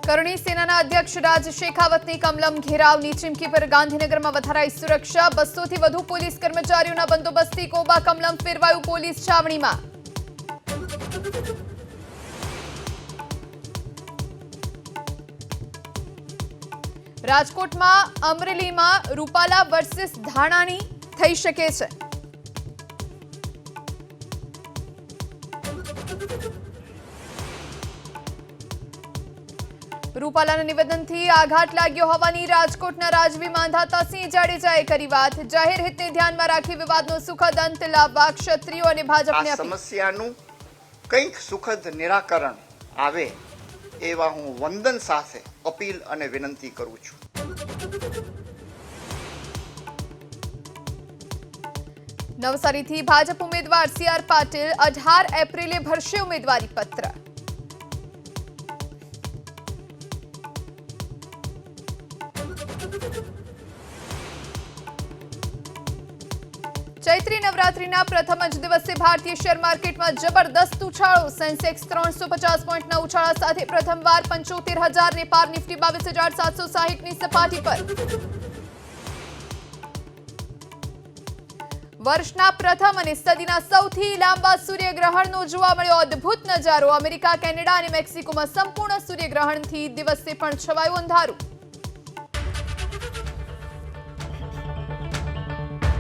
કરણી સેનાના અધ્યક્ષ રાજ શેખાવતની કમલમ ઘેરાવની ચીમકી પર ગાંધીનગરમાં વધારાઈ સુરક્ષા 200 થી વધુ પોલીસ કર્મચારીઓના બંદોબસ્તથી કોબા કમલમ ફેરવાયું પોલીસ છાવણીમાં। રાજકોટમાં અમરેલીમાં રૂપાલા વર્સિસ ધાણાની થઈ શકે છે। રૂપાલાના નિવેદનથી આઘાત લાગ્યો હોવાની રાજકોટના રાજવી માંધાતા સિંહ જાડેજાએ કરી વાત। જાહેર હિતને ધ્યાનમાં રાખી વિવાદનો સુખદ અંત લાવવા ક્ષત્રિયો અને ભાજપને અપીલ। સમસ્યાનું કંઈક સુખદ નિરાકરણ આવે એવા હું વંદન સાથે અપીલ અને વિનંતી કરું છું। નવસારીથી ભાજપ ઉમેદવાર CR પાટીલ 18 એપ્રિલે ભરશે ઉમેદવારી પત્ર। ચૈત્રી નવરાત્રીના પ્રથમ જ દિવસે ભારતીય શેર માર્કેટમાં જબરદસ્ત ઉછાળો। સેન્સેક્સ 350 પોઈન્ટના ઉછાળા સાથે પ્રથમવાર 75,000 ને પાર, નિફ્ટી 22,760ની સપાટી પર। વર્ષના પ્રથમ અને સદીના સૌથી લાંબા સૂર્યગ્રહણનો જોવા મળ્યો અદ્ભુત નજારો। અમેરિકા, કેનેડા અને મેક્સિકોમાં સંપૂર્ણ સૂર્યગ્રહણથી દિવસે પણ છવાયું અંધારું।